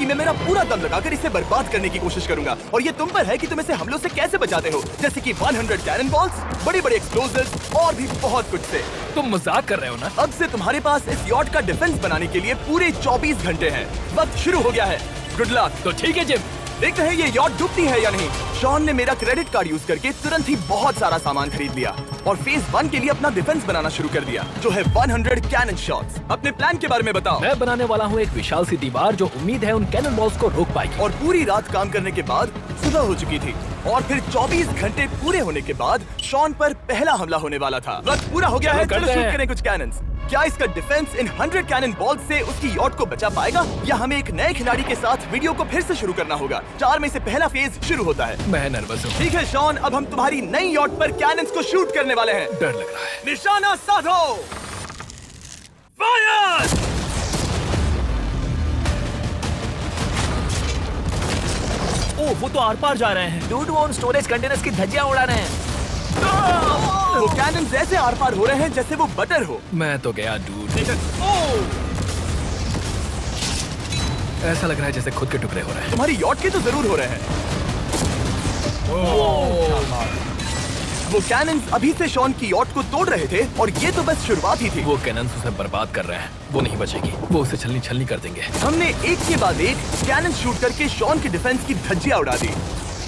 मैं मेरा पूरा दम लगाकर इसे बर्बाद करने की कोशिश करूंगा और ये तुम पर है कि तुम इसे हमलों से कैसे बचाते हो, जैसे कि 100 कैनन बॉल्स, बड़े-बड़े एक्सप्लोजिव्स और भी बहुत कुछ से। तुम मजाक कर रहे हो ना? अब से तुम्हारे पास इस यॉट का डिफेंस बनाने के लिए पूरे 24 घंटे हैं। वक्त शुरू हो गया है। Good luck. तो ठीक है जिम, देखते हैं ये यॉट डूबती है या नहीं। शॉन ने मेरा क्रेडिट कार्ड यूज करके तुरंत ही बहुत सारा सामान खरीद लिया और फेज 1 के लिए अपना डिफेंस बनाना शुरू कर दिया, जो है 100 कैनन शॉट्स। अपने प्लान के बारे में बताओ। मैं बनाने वाला हूँ एक विशाल सी दीवार जो उम्मीद है उन कैनन बॉल्स को रोक पाएगी। और पूरी रात काम करने के बाद सुबह हो चुकी थी और फिर 24 घंटे पूरे होने के बाद शॉन पर पहला हमला होने वाला था। वक्त पूरा हो गया है, चलो शूट करें कुछ कैनन्स। क्या इसका डिफेंस इन 100 कैनन बॉल्स से उसकी यॉट को बचा पाएगा या हमें एक नए खिलाड़ी के साथ वीडियो को फिर से शुरू करना होगा? 4 में से पहला फेज शुरू होता है। मैं नर्वस हूँ। ठीक है शॉन, अब हम तुम्हारी नई यॉट पर कैनन्स को शूट करने वाले हैं। डर लग रहा है। निशाना साधो, फायर! ओह, वो तो आर पार जा रहे हैं। डूड, वो उन स्टोरेज कंटेनर्स की धज्जियां उड़ा रहे हैं। वो कैनन्स ऐसे आर पार हो रहे हैं जैसे वो बटर हो। मैं तो गया डूड। ऐसा लग रहा है जैसे खुद के टुकड़े हो रहे हैं। तुम्हारी यॉट के तो जरूर हो रहे हैं। वो कैनन्स अभी से शॉन की यॉट को तोड़ रहे थे और ये तो बस शुरुआत ही थी। वो कैनन्स उसे बर्बाद कर रहे हैं। वो नहीं बचेगी। वो उसे छलनी छलनी कर देंगे। हमने एक के बाद एक कैनन शूट करके शॉन की डिफेंस की धज्जियां उड़ा दी।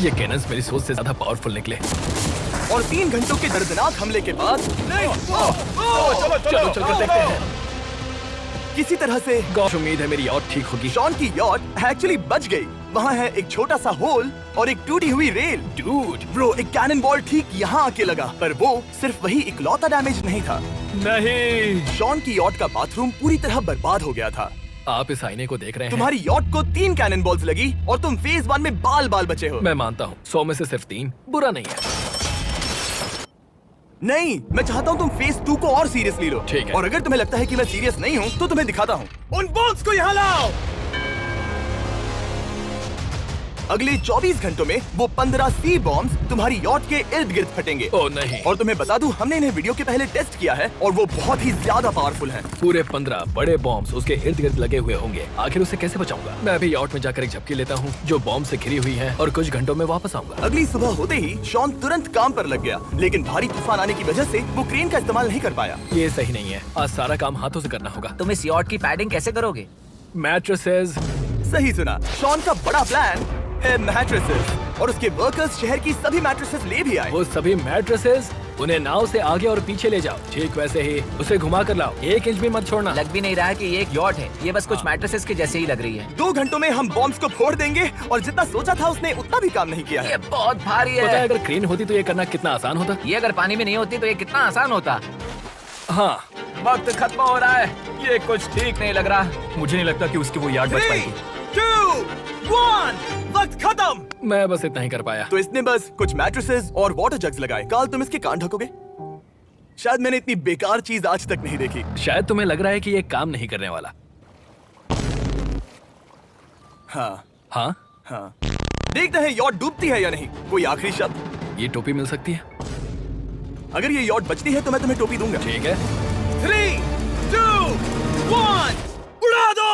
ये कैनन्स मेरी सोच से ज्यादा पावरफुल निकले। और 3 घंटों के दर्दनाक हमले के बाद चलो चलकर देखते हैं। किसी तरह से गॉश, उम्मीद है मेरी यॉट ठीक होगी। शॉन की यॉट एक्चुअली बच गई। वहाँ है एक छोटा सा होल और एक टूटी हुई रेल। डूड ब्रो, एक कैनन बॉल ठीक यहाँ आके लगा, पर वो सिर्फ वही इकलौता डैमेज नहीं था। नहीं, शॉन की यॉट का बाथरूम पूरी तरह बर्बाद हो गया था। आप इस आईने को देख रहे हैं। तुम्हारी यॉट को 3 कैनन बॉल्स लगी और तुम फेज 1 में बाल बाल बचे हो। मैं मानता हूँ 100 में से सिर्फ 3 बुरा नहीं है। नहीं, मैं चाहता हूँ तुम फेज 2 को और सीरियसली लो। ठीक है। और अगर तुम्हें लगता है कि मैं सीरियस नहीं हूँ तो तुम्हें दिखाता हूँ। उन बॉल्स को यहाँ लाओ। अगले 24 घंटों में वो 15 सी बॉम्ब्स तुम्हारी यॉट के इर्द गिर्द फटेंगे। ओह नहीं। और तुम्हें बता दूं, हमने इन्हें वीडियो के पहले टेस्ट किया है और वो बहुत ही ज्यादा पावरफुल हैं। पूरे 15 बड़े बॉम्ब्स उसके इर्द गिर्द लगे हुए होंगे। आखिर उसे कैसे बचाऊंगा? मैं अभी यॉट में जाकर एक झपकी लेता हूँ जो बॉम्ब से घिरी हुई है और कुछ घंटों में वापस आऊंगा। अगली सुबह होते ही शॉन तुरंत काम पर लग गया, लेकिन भारी तूफान आने की वजह से वो क्रेन का इस्तेमाल नहीं कर पाया। ये सही नहीं है। आज सारा काम हाथों से करना होगा। तुम इस यॉट की पैडिंग कैसे करोगे? मैट्रेसेस। सही सुना, शॉन का बड़ा प्लान है मैट्रेसेस और उसके वर्कर्स शहर की सभी मैट्रेसेस ले भी आए। वो सभी मैट्रेसेस उन्हें नाव से आगे और पीछे ले जाओ। ठीक वैसे ही उसे घुमा कर लाओ। 1 इंच भी मत छोड़ना। लग भी नहीं रहा है कि ये एक यॉट है। ये बस कुछ मैट्रेसेस के जैसे ही लग रही है। 2 घंटों में हम बॉम्ब्स को फोड़ देंगे और जितना सोचा था उसने उतना भी काम नहीं किया है। ये बहुत भारी पता है है। अगर क्रेन होती तो ये करना कितना आसान होता। ये अगर पानी में नहीं होती तो ये कितना आसान होता। हाँ, वक्त खत्म हो रहा है। ये कुछ ठीक नहीं लग रहा। मुझे नहीं लगता कि उसकी वो याद बच 3, पाएगी। 2, 1, वक्त खत्म। मैं बस इतना ही कर पाया। तो इसने बस कुछ मैट्रेसेस और वाटर जग्स लगाए। काल, तुम इसके कान ढकोगे? शायद मैंने इतनी बेकार चीज आज तक नहीं देखी। शायद तुम्हें लग रहा है कि ये काम नहीं करने वाला। हाँ हाँ, हाँ, देखते हैं यॉट डूबती है या नहीं। कोई आखिरी शब्द? ये टोपी मिल सकती है। अगर ये यॉट बचती है तो मैं तुम्हें टोपी दूंगा। ठीक है। 3, 2, 1, उड़ा दो।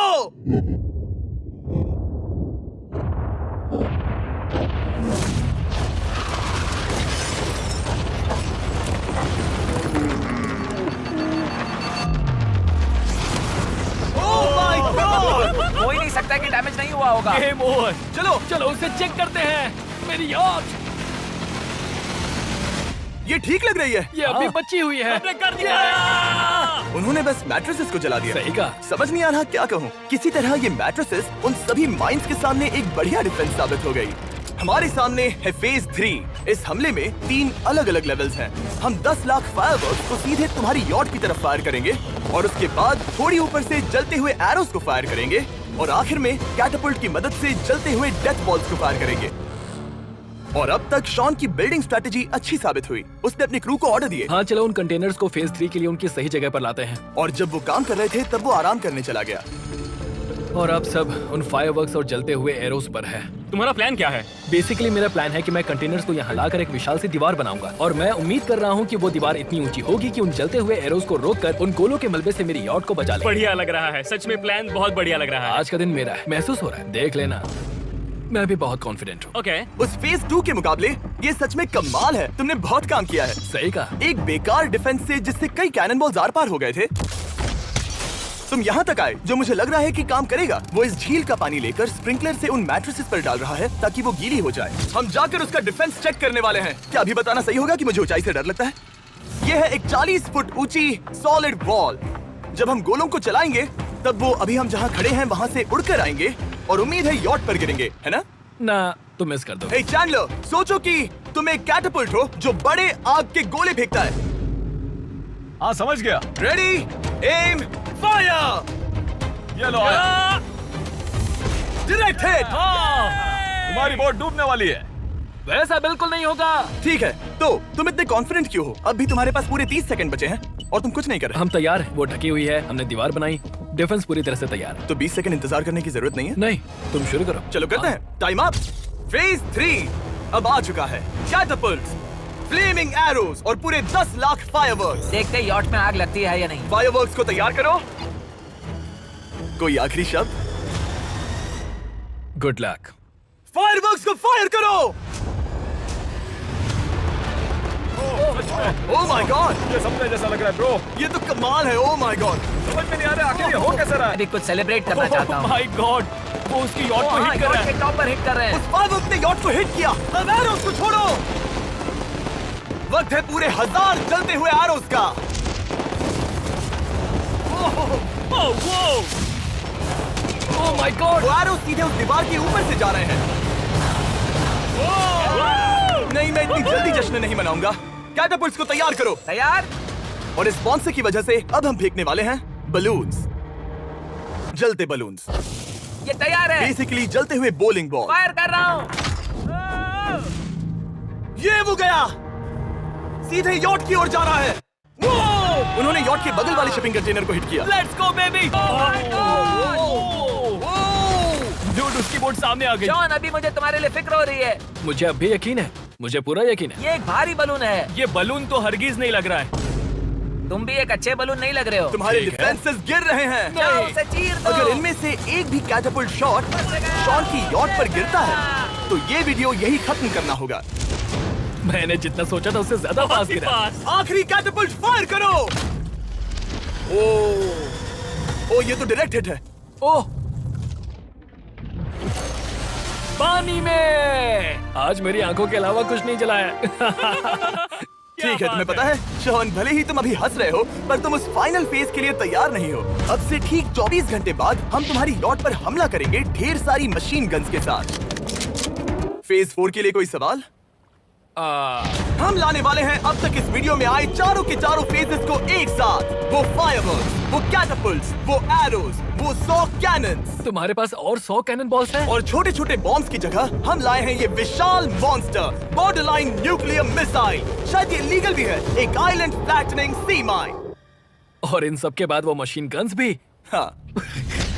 हो ही नहीं सकता कि डैमेज नहीं हुआ होगा। Game over. चलो चलो उसे चेक करते हैं। मेरी यॉट ये ठीक लग रही है। ये अभी बची हुई है। हमने कर दिया। उन्होंने बस मैट्रेसेस को जला दिया। सही कहा। समझ नहीं आ रहा क्या कहूँ। किसी तरह ये मैट्रेसेस उन सभी माइंस के सामने एक बढ़िया डिफेंस साबित हो गई। हमारे सामने है फेज 3। इस हमले में 3 अलग अलग लेवल्स हैं। हम 10 लाख फायरवर्क्स को सीधे तुम्हारी यॉट की तरफ फायर करेंगे और उसके बाद थोड़ी ऊपर से जलते हुए एरोस को फायर करेंगे और आखिर में कैटapult की मदद से जलते हुए डेथ बॉल्स को फायर करेंगे। और अब तक शॉन की बिल्डिंग स्ट्रेटेजी अच्छी साबित हुई। उसने अपनी क्रू को ऑर्डर दिए। हाँ, चलो उन कंटेनर्स को फेज 3 के लिए उनकी सही जगह पर लाते हैं। और जब वो काम कर रहे थे तब वो आराम करने चला गया। और अब सब उन फायरवर्क्स और जलते हुए एरोस पर है। तुम्हारा प्लान क्या है? बेसिकली मेरा प्लान है कि मैं कंटेनर्स को यहाँ लाकर एक विशाल सी दीवार बनाऊंगा और मैं उम्मीद कर रहा हूँ कि वो दीवार इतनी ऊंची होगी कि उन जलते हुए एरोस को रोककर उन गोलों के मलबे से मेरी यॉट को बचा ले। बढ़िया लग रहा है, सच में प्लान बहुत बढ़िया लग रहा है। आज का दिन मेरा है, महसूस हो रहा है, देख लेना। मैं भी बहुत कॉन्फिडेंट हूँ। ओके। उस फेज 2 के मुकाबले ये सच में कमाल है। तुमने बहुत काम किया है। सही कहा। एक बेकार डिफेंस से जिससे कई कैनन बॉल्स आर पार हो गए थे, तुम यहाँ तक आए। जो मुझे लग रहा है कि काम करेगा, वो इस झील का पानी लेकर स्प्रिंकलर से उन मैट्रेसेस पर डाल रहा है ताकि वो गीली हो जाए। हम जाकर उसका डिफेंस चेक करने वाले हैं। क्या अभी बताना सही होगा कि मुझे ऊंचाई से डर लगता है? ये है एक 40 फुट ऊंची सॉलिड वॉल। जब हम गोलों को चलाएंगे तब वो अभी हम जहाँ खड़े हैं वहाँ से उड़कर आएंगे और उम्मीद है यॉट पर गिरेंगे, है ना? ना, तुम मिस कर दो। हे चैंडलर, सोचो कि तुम एक कैटapult हो जो बड़े आग के गोले फेंकता है। हाँ समझ गया। Ready, aim, fire! ये लो आया। Direct hit! तुम्हारी बोट डूबने वाली है। वैसा बिल्कुल नहीं होगा। ठीक है, तो तुम इतने कॉन्फिडेंट क्यों हो? अब भी तुम्हारे पास पूरे 30 सेकंड बचे हैं और तुम कुछ नहीं कर रहे। हम तैयार हैं, वो ढकी हुई है, हमने दीवार बनाई, डिफेंस पूरी तरह से तैयार है। तो 20 सेकंड इंतजार करने की जरूरत नहीं है। नहीं, तुम शुरू करो। चलो करते हैं। Time up. फेज 3 अब आ चुका है। कैटapults, फ्लेमिंग एरोस और पूरे 10 लाख फायरवर्क्स। देखते यॉट में आग लगती है या नहीं। फायरवर्क्स को तैयार करो। कोई आखिरी शब्द? Good luck. फायरवर्क्स को फायर करो। ओह माय गॉड, ये सपने जैसा लग रहा है ब्रो। ये तो कमाल है। ओह माय गॉड, समझ में नहीं आ रहा आखिर ये हो कैसे रहा है। अभी कुछ सेलिब्रेट करना चाहता हूँ। माय गॉड, वो उसकी यॉट को हिट कर रहा है। के टॉप पर हिट कर रहे हैं। उस फायरवर्क ने यॉट को हिट किया। अब एरोस को छोड़ो। वक्त है पूरे 1000 जलते हुए एरोस का। ओह माय गॉड, वो एरोस सीधे उस दीवार के ऊपर से जा रहे हैं। नहीं, मैं इतनी जल्दी जश्न नहीं मनाऊंगा। कैटapults को तैयार करो। तैयार? और इस स्पॉन्सर की वजह से अब हम फेंकने वाले हैं बलून्स, जलते बलून्स। ये तैयार है। बेसिकली जलते हुए बोलिंग बॉल। फायर कर रहा हूँ। ये वो गया, सीधे यॉट की ओर जा रहा है। उन्होंने यॉट के बगल वाले शिपिंग कंटेनर को हिट किया। Let's go baby. डूड, उसकी बोट सामने आ गई। जॉन, अभी मुझे तुम्हारे लिए फिक्र हो रही है। मुझे अब भी यकीन है, मुझे पूरा यकीन है। ये एक भारी बलून है। ये बलून तो हरगिज नहीं लग रहा है। तुम भी एक अच्छे बलून नहीं लग रहे हो। तुम्हारे ठीक है। डिफेंसेस गिर रहे हैं। जाओ, उसे चीर दो। अगर इनमें से एक भी कैटapult शॉट शॉन की यॉट पर गिरता है तो ये वीडियो यही खत्म करना होगा। मैंने जितना सोचा था उससे ज्यादा फास्ट गिरा। आखिरी कैटapult फायर करो। ओ, ये तो डायरेक्ट हिट है। ओह, पानी में। आज मेरी आंखों के अलावा कुछ नहीं जलाया। ठीक है, तुम्हें पता है शॉन, भले ही तुम अभी हंस रहे हो पर तुम उस फाइनल फेज के लिए तैयार नहीं हो। अब से ठीक 24 घंटे बाद हम तुम्हारी यॉट पर हमला करेंगे ढेर सारी मशीन गन्स के साथ। फेज 4 के लिए कोई सवाल? हम लाने वाले हैं अब तक इस वीडियो में आए चारों के चारों फेजेस को एक साथ। वो फायरवर्क्स, वो कैटapults, वो एरोस, वो 100 कैनन्स। तुम्हारे पास और 100 कैनन बॉल्स हैं? और छोटे छोटे बॉम्ब्स की जगह हम लाए हैं ये विशाल मॉन्स्टर, बॉर्डरलाइन न्यूक्लियर मिसाइल। शायद ये लीगल भी है, एक आइलैंड फ्लैटनिंग सी माइन। और इन सब के बाद वो मशीन गन्स भी। हाँ,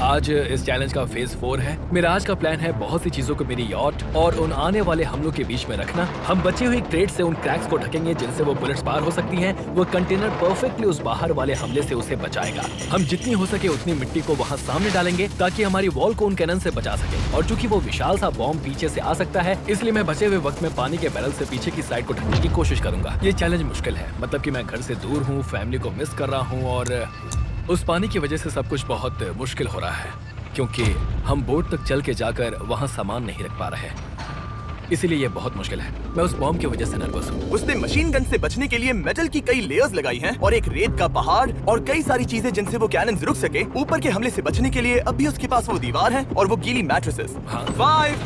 आज इस चैलेंज का फेज 4 है। मेरा आज का प्लान है बहुत सी चीजों को मेरी यॉट और उन आने वाले हमलों के बीच में रखना। हम बची हुई क्रेट से उन क्रैक्स को ढकेंगे जिनसे वो बुलेट्स पार हो सकती हैं। वो कंटेनर परफेक्टली उस बाहर वाले हमले से उसे बचाएगा। हम जितनी हो सके उतनी मिट्टी को वहाँ सामने डालेंगे ताकि हमारी वॉल को उन कैनन से बचा सके। और चूंकि वो विशाल सा बॉम्ब पीछे से आ सकता है, इसलिए मैं बचे हुए वक्त में पानी के बैरल से पीछे की साइड को ढकने की कोशिश करूंगा। ये चैलेंज मुश्किल है, मतलब कि मैं घर से दूर हूँ, फैमिली को मिस कर रहा हूँ और उस पानी की वजह से सब कुछ बहुत मुश्किल हो रहा है क्योंकि हम बोट तक चल के जाकर वहाँ सामान नहीं रख पा रहे। इसीलिए ये बहुत मुश्किल है। मैं उस बॉम्ब की वजह से नर्वस हूँ। उसने मशीन गन से बचने के लिए मेटल की कई लेयर्स लगाई हैं और एक रेत का पहाड़ और कई सारी चीजें जिनसे वो कैनन रुक सके। ऊपर के हमले से बचने के लिए अब भी उसके पास वो दीवार है और वो गीली मैट्रेसेस। हाँ। 5,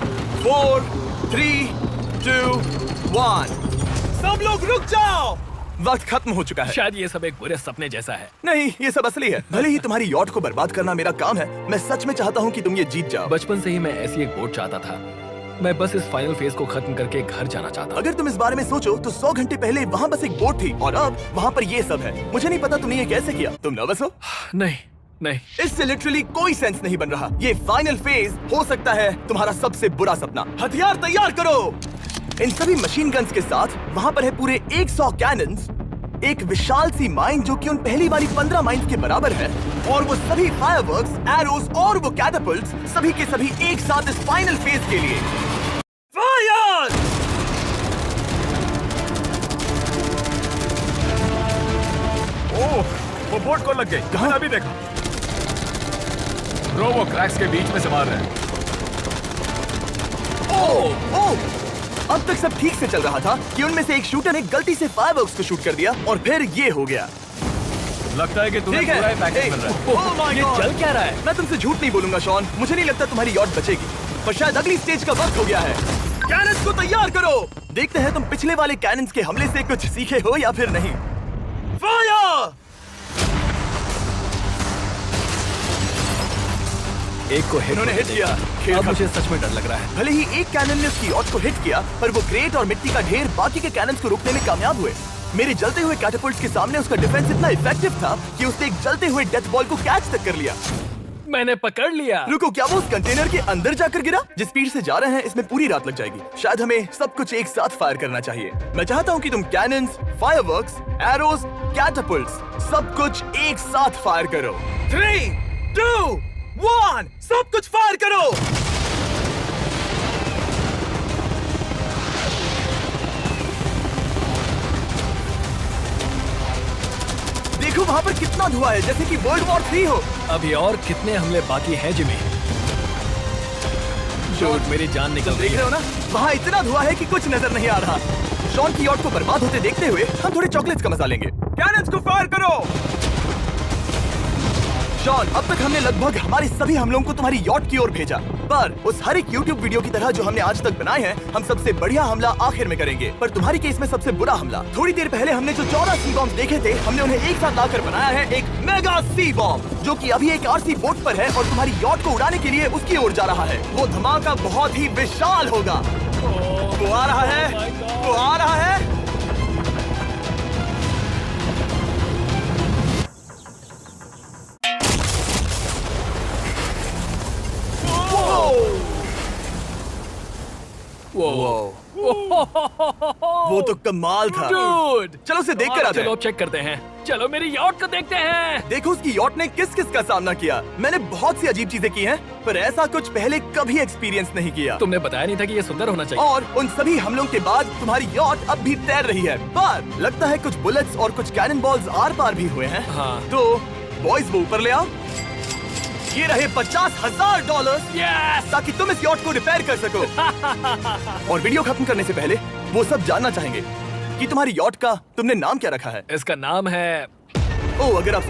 4, 3, 2, 1। सब लोग रुक जाओ, वक्त खत्म हो चुका है। शायद ये सब एक बुरे सपने जैसा है। नहीं, ये सब असली है। भले ही तुम्हारी यॉट को बर्बाद करना मेरा काम है, मैं सच में चाहता हूँ कि तुम ये जीत जाओ। बचपन से ही मैं ऐसी एक बोट चाहता था। मैं बस इस फाइनल फेज को खत्म करके घर जाना चाहता हूँ। अगर तुम इस बारे में सोचो तो 100 घंटे पहले वहाँ बस एक बोट थी और अब वहाँ पर ये सब है। मुझे नहीं पता तुमने ये कैसे किया। तुम नर्वस हो? नहीं, नहीं। इससे लिटरली कोई सेंस नहीं बन रहा। ये फाइनल फेज हो सकता है तुम्हारा सबसे बुरा सपना। हथियार तैयार करो। इन सभी मशीन गन्स के साथ वहाँ पर है पूरे 100 कैनन्स, एक विशाल सी माइन जो कि उन पहली वाली 15 माइंस के बराबर है, और वो सभी फायरवर्क्स, एरोस और वो कैटापल्ट्स सभी के सभी एक साथ इस फाइनल फेज के लिए। फायर! ओह, वो बोट को लग गई। कहाँ? मैंने अभी देखा। ब्रो, वो क्रैक्स के बीच में से मार रहे हैं। ओह! अब तक सब ठीक से चल रहा था कि उनमें से एक शूटर ने गलती से फायरवर्क्स को शूट कर दिया और फिर ये हो गया। लगता है कि तुम्हें ठीक है। पूरा ही पैकेज मिल रहा है। Oh my ये God! चल क्या रहा है? मैं तुमसे झूठ नहीं बोलूंगा शॉन, मुझे नहीं लगता तुम्हारी यॉट बचेगी, पर शायद अगली स्टेज का वक्त हो गया है। कैनन्स को तैयार करो। देखते हैं तुम पिछले वाले कैनन्स के हमले से कुछ सीखे हो या फिर नहीं। फायर! एक को हिट उन्होंने हिट किया। खेल अब खत्म। मुझे सच में डर लग रहा है। भले ही एक कैनन ने उसकी यॉट को हिट किया, पर वो ग्रेट और मिट्टी का ढेर बाकी के कैनन्स को रोकने में कामयाब हुए। मेरे जलते हुए कैटापल्ट्स के सामने उसका डिफेंस इतना इफेक्टिव था कि उसने एक जलते हुए डेथ बॉल को कैच तक कर लिया। मैंने पकड़ लिया। रुको, क्या वो उस कंटेनर के अंदर जाकर गिरा? जिस स्पीड से जा रहे हैं इसमें पूरी रात लग जाएगी। शायद हमें सब कुछ एक साथ फायर करना चाहिए। मैं चाहता हूँ कि तुम कैनन्स, फायरवर्क्स, एरोस, कैटापल्ट्स सब कुछ एक साथ फायर करो। 3, 2, 1, सब कुछ फायर करो। देखो वहाँ पर कितना धुआं है, जैसे कि वर्ल्ड वॉर 3 हो। अभी और कितने हमले बाकी हैं जिमी? शूट, मेरी जान निकल रही देख है। रहे हो ना, वहाँ इतना धुआं है कि कुछ नजर नहीं आ रहा। शॉन की यॉट को बर्बाद होते देखते हुए हम थोड़े चॉकलेट्स का मजा लेंगे। कैनन्स को फायर करो। शॉन, अब तक हमने लगभग हमारे सभी हमलों को तुम्हारी यॉट की ओर भेजा, पर उस हर एक YouTube वीडियो की तरह जो हमने आज तक बनाए हैं, हम सबसे बढ़िया हमला आखिर में करेंगे। पर तुम्हारी केस में सबसे बुरा हमला। थोड़ी देर पहले हमने जो 14 सी बॉम्ब देखे थे, हमने उन्हें एक साथ लाकर बनाया है एक मेगा सी बॉम्ब, जो कि अभी एक RC बोट पर है और तुम्हारी यॉट को उड़ाने के लिए उसकी ओर जा रहा है। वो धमाका बहुत ही विशाल होगा। वो आ रहा है, वो आ रहा है। वो तो कमाल था। Dude! चलो उसे देख कर आते चलो हैं। अब चेक करते हैं। चलो मेरी यॉट को देखते हैं। देखो उसकी यॉट ने किस किस का सामना किया। मैंने बहुत सी अजीब चीजें की हैं, पर ऐसा कुछ पहले कभी एक्सपीरियंस नहीं किया। तुमने बताया नहीं था कि ये सुंदर होना चाहिए। और उन सभी हमलों के बाद तुम्हारी यॉट अब भी तैर रही है, पर लगता है कुछ बुलेट्स और कुछ कैनन बॉल्स आर पार भी हुए हैं। हाँ। तो बॉयज वो ऊपर ले आओ। ये रहे $50,000 Yes! ताकि तुम इस यॉट को रिपेयर कर सको। और वीडियो खत्म करने से पहले वो सब जानना चाहेंगे कि तुम्हारी यॉट का तुमने नाम क्या रखा है। इसका नाम है ओ, अगर आप